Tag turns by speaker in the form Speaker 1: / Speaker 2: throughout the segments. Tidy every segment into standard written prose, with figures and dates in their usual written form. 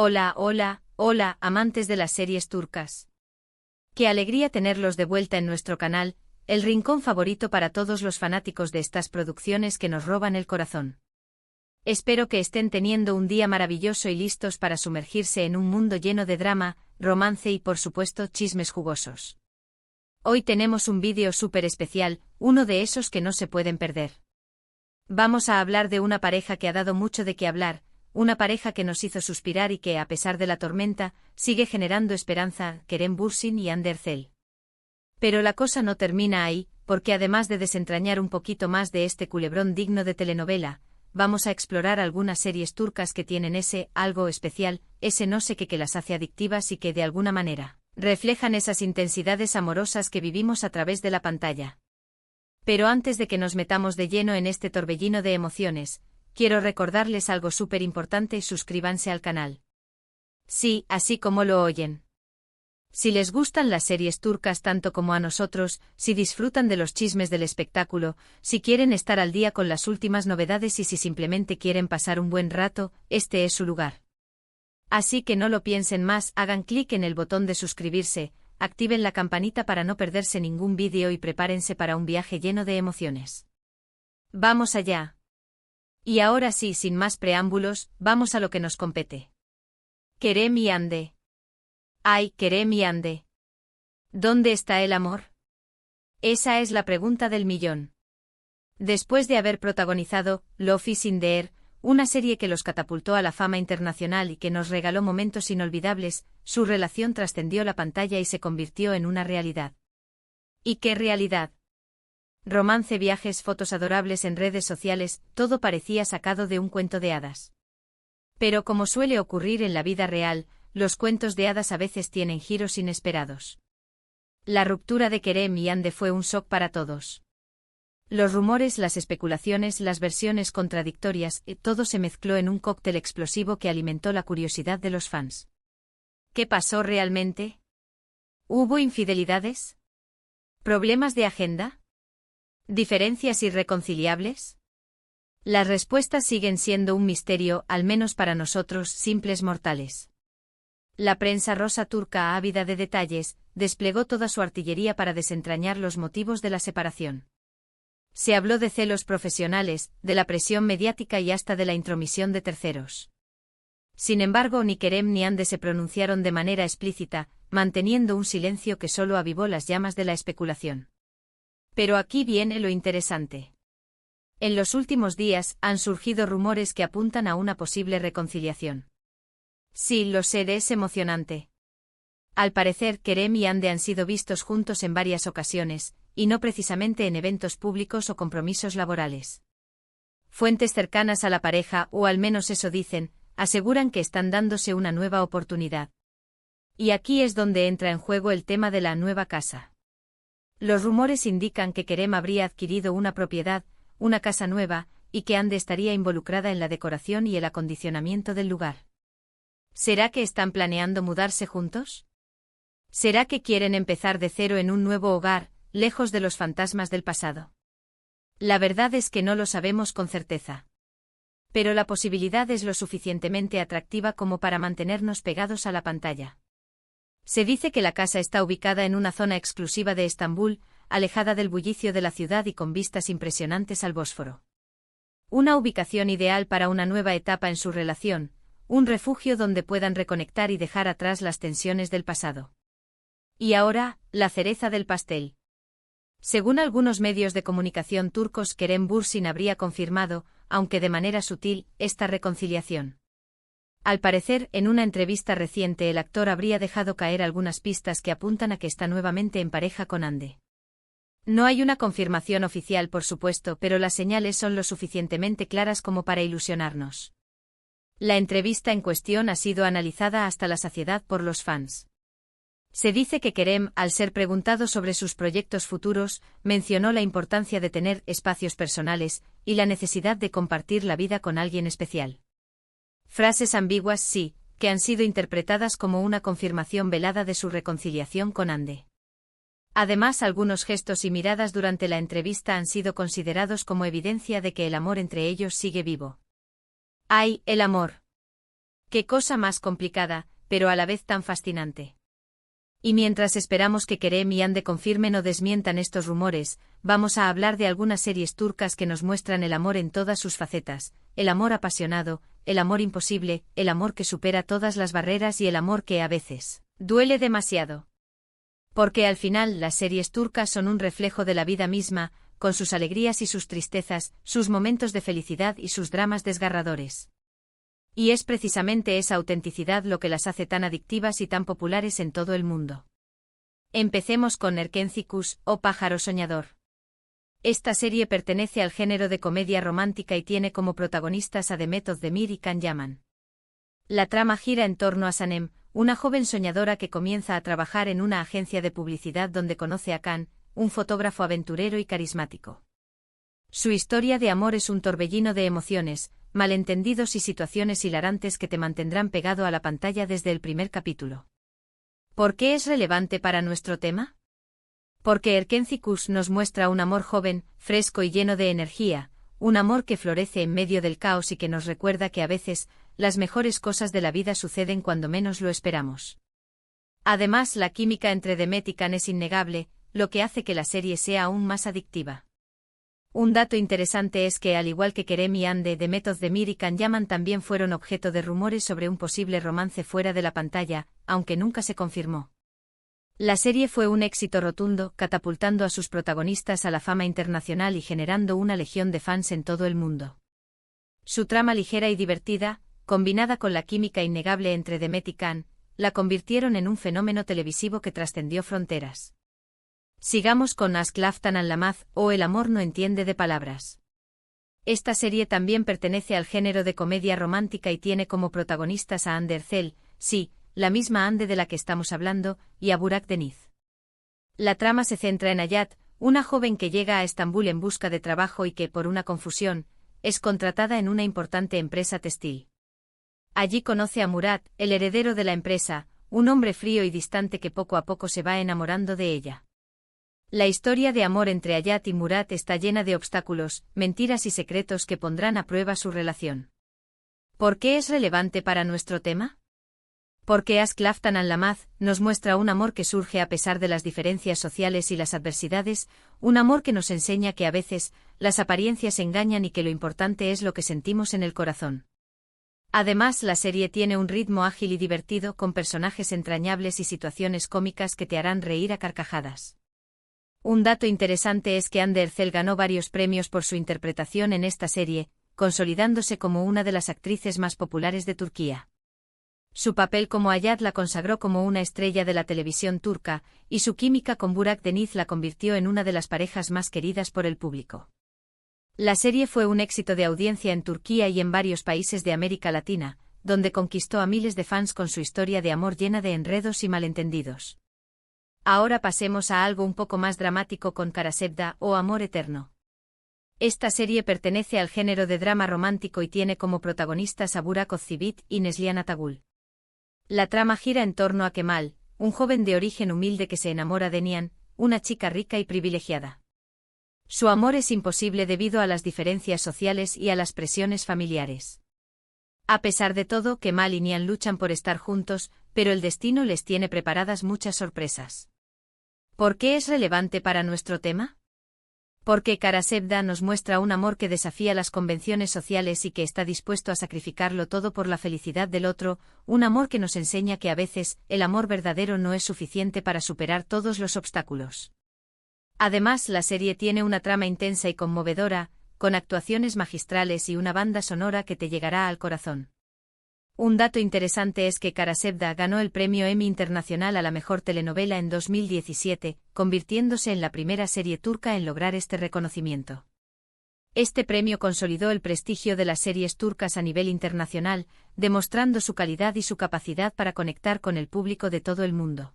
Speaker 1: Hola, hola, hola, amantes de las series turcas. Qué alegría tenerlos de vuelta en nuestro canal, el rincón favorito para todos los fanáticos de estas producciones que nos roban el corazón. Espero que estén teniendo un día maravilloso y listos para sumergirse en un mundo lleno de drama, romance y por supuesto chismes jugosos. Hoy tenemos un vídeo súper especial, uno de esos que no se pueden perder. Vamos a hablar de una pareja que ha dado mucho de qué hablar, una pareja que nos hizo suspirar y que, a pesar de la tormenta, sigue generando esperanza, Kerem Bürsin y Hande Erçel. Pero la cosa no termina ahí, porque además de desentrañar un poquito más de este culebrón digno de telenovela, vamos a explorar algunas series turcas que tienen ese algo especial, ese no sé qué que las hace adictivas y que de alguna manera reflejan esas intensidades amorosas que vivimos a través de la pantalla. Pero antes de que nos metamos de lleno en este torbellino de emociones, quiero recordarles algo súper importante y suscríbanse al canal. Sí, así como lo oyen. Si les gustan las series turcas tanto como a nosotros, si disfrutan de los chismes del espectáculo, si quieren estar al día con las últimas novedades y si simplemente quieren pasar un buen rato, este es su lugar. Así que no lo piensen más, hagan clic en el botón de suscribirse, activen la campanita para no perderse ningún vídeo y prepárense para un viaje lleno de emociones. ¡Vamos allá! Y ahora sí, sin más preámbulos, vamos a lo que nos compete. Kerem y Hande. Ay, Kerem y Hande. ¿Dónde está el amor? Esa es la pregunta del millón. Después de haber protagonizado Love is in the Air, una serie que los catapultó a la fama internacional y que nos regaló momentos inolvidables, su relación trascendió la pantalla y se convirtió en una realidad. ¿Y qué realidad? Romance, viajes, fotos adorables en redes sociales, todo parecía sacado de un cuento de hadas. Pero como suele ocurrir en la vida real, los cuentos de hadas a veces tienen giros inesperados. La ruptura de Kerem y Hande fue un shock para todos. Los rumores, las especulaciones, las versiones contradictorias, todo se mezcló en un cóctel explosivo que alimentó la curiosidad de los fans. ¿Qué pasó realmente? ¿Hubo infidelidades? ¿Problemas de agenda? ¿Diferencias irreconciliables? Las respuestas siguen siendo un misterio, al menos para nosotros, simples mortales. La prensa rosa turca, ávida de detalles, desplegó toda su artillería para desentrañar los motivos de la separación. Se habló de celos profesionales, de la presión mediática y hasta de la intromisión de terceros. Sin embargo, ni Kerem ni Hande se pronunciaron de manera explícita, manteniendo un silencio que solo avivó las llamas de la especulación. Pero aquí viene lo interesante. En los últimos días han surgido rumores que apuntan a una posible reconciliación. Sí, lo sé, es emocionante. Al parecer, Kerem y Hande han sido vistos juntos en varias ocasiones, y no precisamente en eventos públicos o compromisos laborales. Fuentes cercanas a la pareja, o al menos eso dicen, aseguran que están dándose una nueva oportunidad. Y aquí es donde entra en juego el tema de la nueva casa. Los rumores indican que Kerem habría adquirido una propiedad, una casa nueva, y que Hande estaría involucrada en la decoración y el acondicionamiento del lugar. ¿Será que están planeando mudarse juntos? ¿Será que quieren empezar de cero en un nuevo hogar, lejos de los fantasmas del pasado? La verdad es que no lo sabemos con certeza. Pero la posibilidad es lo suficientemente atractiva como para mantenernos pegados a la pantalla. Se dice que la casa está ubicada en una zona exclusiva de Estambul, alejada del bullicio de la ciudad y con vistas impresionantes al Bósforo. Una ubicación ideal para una nueva etapa en su relación, un refugio donde puedan reconectar y dejar atrás las tensiones del pasado. Y ahora, la cereza del pastel. Según algunos medios de comunicación turcos, Kerem Bürsin habría confirmado, aunque de manera sutil, esta reconciliación. Al parecer, en una entrevista reciente el actor habría dejado caer algunas pistas que apuntan a que está nuevamente en pareja con Hande. No hay una confirmación oficial, por supuesto, pero las señales son lo suficientemente claras como para ilusionarnos. La entrevista en cuestión ha sido analizada hasta la saciedad por los fans. Se dice que Kerem, al ser preguntado sobre sus proyectos futuros, mencionó la importancia de tener espacios personales y la necesidad de compartir la vida con alguien especial. Frases ambiguas, sí, que han sido interpretadas como una confirmación velada de su reconciliación con Hande. Además, algunos gestos y miradas durante la entrevista han sido considerados como evidencia de que el amor entre ellos sigue vivo. ¡Ay, el amor! Qué cosa más complicada, pero a la vez tan fascinante. Y mientras esperamos que Kerem y Hande confirmen o desmientan estos rumores, vamos a hablar de algunas series turcas que nos muestran el amor en todas sus facetas, el amor apasionado, el amor imposible, el amor que supera todas las barreras y el amor que a veces duele demasiado. Porque al final las series turcas son un reflejo de la vida misma, con sus alegrías y sus tristezas, sus momentos de felicidad y sus dramas desgarradores. Y es precisamente esa autenticidad lo que las hace tan adictivas y tan populares en todo el mundo. Empecemos con Erkencikus, o Pájaro Soñador. Esta serie pertenece al género de comedia romántica y tiene como protagonistas a Demet Özdemir y Can Yaman. La trama gira en torno a Sanem, una joven soñadora que comienza a trabajar en una agencia de publicidad donde conoce a Can, un fotógrafo aventurero y carismático. Su historia de amor es un torbellino de emociones, malentendidos y situaciones hilarantes que te mantendrán pegado a la pantalla desde el primer capítulo. ¿Por qué es relevante para nuestro tema? Porque Erkencikus nos muestra un amor joven, fresco y lleno de energía, un amor que florece en medio del caos y que nos recuerda que a veces, las mejores cosas de la vida suceden cuando menos lo esperamos. Además, la química entre Demet y Can es innegable, lo que hace que la serie sea aún más adictiva. Un dato interesante es que, al igual que Kerem y Hande, Demet Özdemir y Can Yaman también fueron objeto de rumores sobre un posible romance fuera de la pantalla, aunque nunca se confirmó. La serie fue un éxito rotundo, catapultando a sus protagonistas a la fama internacional y generando una legión de fans en todo el mundo. Su trama ligera y divertida, combinada con la química innegable entre Demet y Can, la convirtieron en un fenómeno televisivo que trascendió fronteras. Sigamos con Aşk Laftan Anlamaz, o El amor no entiende de palabras. Esta serie también pertenece al género de comedia romántica y tiene como protagonistas a Hande Erçel, sí, la misma Hande de la que estamos hablando, y a Burak Deniz. La trama se centra en Hayat, una joven que llega a Estambul en busca de trabajo y que, por una confusión, es contratada en una importante empresa textil. Allí conoce a Murat, el heredero de la empresa, un hombre frío y distante que poco a poco se va enamorando de ella. La historia de amor entre Hayat y Murat está llena de obstáculos, mentiras y secretos que pondrán a prueba su relación. ¿Por qué es relevante para nuestro tema? Porque Aşk Laftan Anlamaz nos muestra un amor que surge a pesar de las diferencias sociales y las adversidades, un amor que nos enseña que a veces, las apariencias engañan y que lo importante es lo que sentimos en el corazón. Además, la serie tiene un ritmo ágil y divertido con personajes entrañables y situaciones cómicas que te harán reír a carcajadas. Un dato interesante es que Hande Erçel ganó varios premios por su interpretación en esta serie, consolidándose como una de las actrices más populares de Turquía. Su papel como Hayat la consagró como una estrella de la televisión turca, y su química con Burak Deniz la convirtió en una de las parejas más queridas por el público. La serie fue un éxito de audiencia en Turquía y en varios países de América Latina, donde conquistó a miles de fans con su historia de amor llena de enredos y malentendidos. Ahora pasemos a algo un poco más dramático con Karasevda, o Amor Eterno. Esta serie pertenece al género de drama romántico y tiene como protagonistas a Burak Özçivit y Neslihan Atagul. La trama gira en torno a Kemal, un joven de origen humilde que se enamora de Nihan, una chica rica y privilegiada. Su amor es imposible debido a las diferencias sociales y a las presiones familiares. A pesar de todo, Kemal y Nihan luchan por estar juntos, pero el destino les tiene preparadas muchas sorpresas. ¿Por qué es relevante para nuestro tema? Porque Karasevda nos muestra un amor que desafía las convenciones sociales y que está dispuesto a sacrificarlo todo por la felicidad del otro, un amor que nos enseña que a veces, el amor verdadero no es suficiente para superar todos los obstáculos. Además, la serie tiene una trama intensa y conmovedora, con actuaciones magistrales y una banda sonora que te llegará al corazón. Un dato interesante es que Karasevda ganó el premio Emmy Internacional a la mejor telenovela en 2017, convirtiéndose en la primera serie turca en lograr este reconocimiento. Este premio consolidó el prestigio de las series turcas a nivel internacional, demostrando su calidad y su capacidad para conectar con el público de todo el mundo.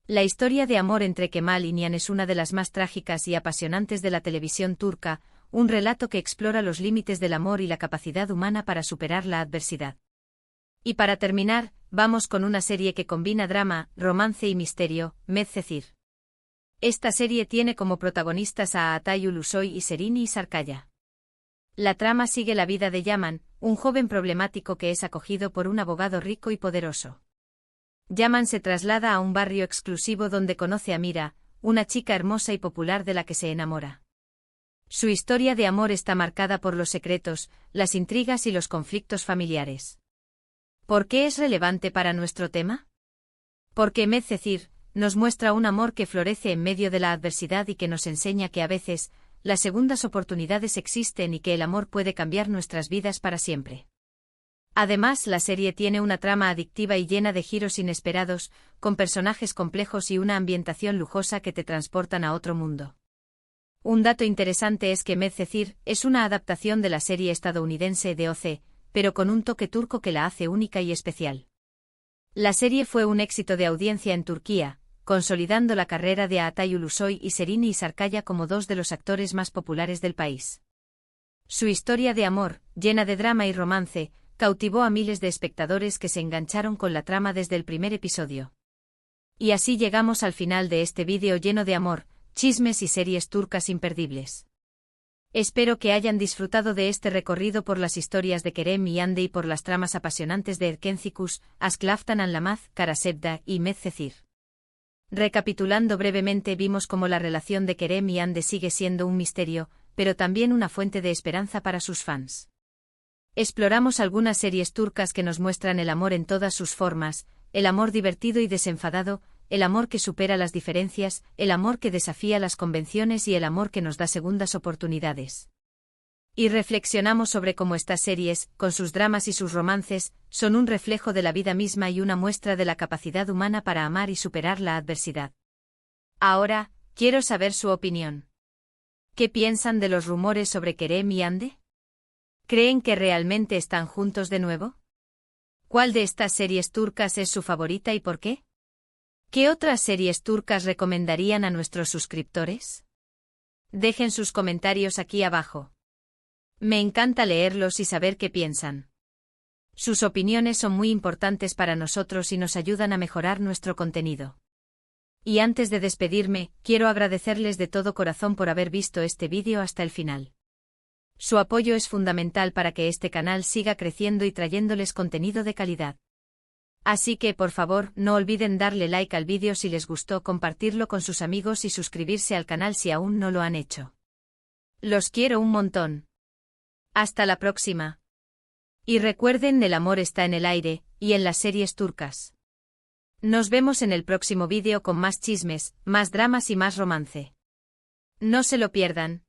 Speaker 1: La historia de amor entre Kemal y Nihan es una de las más trágicas y apasionantes de la televisión turca, un relato que explora los límites del amor y la capacidad humana para superar la adversidad. Y para terminar, vamos con una serie que combina drama, romance y misterio, Medcezir. Esta serie tiene como protagonistas a Atay Ulusoy y Serini Sarkaya. La trama sigue la vida de Yaman, un joven problemático que es acogido por un abogado rico y poderoso. Yaman se traslada a un barrio exclusivo donde conoce a Mira, una chica hermosa y popular de la que se enamora. Su historia de amor está marcada por los secretos, las intrigas y los conflictos familiares. ¿Por qué es relevante para nuestro tema? Porque Medcezir nos muestra un amor que florece en medio de la adversidad y que nos enseña que a veces, las segundas oportunidades existen y que el amor puede cambiar nuestras vidas para siempre. Además, la serie tiene una trama adictiva y llena de giros inesperados, con personajes complejos y una ambientación lujosa que te transportan a otro mundo. Un dato interesante es que Medcezir es una adaptación de la serie estadounidense de OC, pero con un toque turco que la hace única y especial. La serie fue un éxito de audiencia en Turquía, consolidando la carrera de Atay Ulusoy y Serini Isarkaya como dos de los actores más populares del país. Su historia de amor, llena de drama y romance, cautivó a miles de espectadores que se engancharon con la trama desde el primer episodio. Y así llegamos al final de este vídeo lleno de amor, chismes y series turcas imperdibles. Espero que hayan disfrutado de este recorrido por las historias de Kerem y Hande y por las tramas apasionantes de Erkencikus, Asklaftan Anlamaz, Karasebda y Medcezir. Recapitulando brevemente, vimos cómo la relación de Kerem y Hande sigue siendo un misterio, pero también una fuente de esperanza para sus fans. Exploramos algunas series turcas que nos muestran el amor en todas sus formas, el amor divertido y desenfadado, el amor que supera las diferencias, el amor que desafía las convenciones y el amor que nos da segundas oportunidades. Y reflexionamos sobre cómo estas series, con sus dramas y sus romances, son un reflejo de la vida misma y una muestra de la capacidad humana para amar y superar la adversidad. Ahora, quiero saber su opinión. ¿Qué piensan de los rumores sobre Kerem y Hande? ¿Creen que realmente están juntos de nuevo? ¿Cuál de estas series turcas es su favorita y por qué? ¿Qué otras series turcas recomendarían a nuestros suscriptores? Dejen sus comentarios aquí abajo. Me encanta leerlos y saber qué piensan. Sus opiniones son muy importantes para nosotros y nos ayudan a mejorar nuestro contenido. Y antes de despedirme, quiero agradecerles de todo corazón por haber visto este vídeo hasta el final. Su apoyo es fundamental para que este canal siga creciendo y trayéndoles contenido de calidad. Así que, por favor, no olviden darle like al vídeo si les gustó, compartirlo con sus amigos y suscribirse al canal si aún no lo han hecho. Los quiero un montón. Hasta la próxima. Y recuerden, el amor está en el aire, y en las series turcas. Nos vemos en el próximo vídeo con más chismes, más dramas y más romance. No se lo pierdan.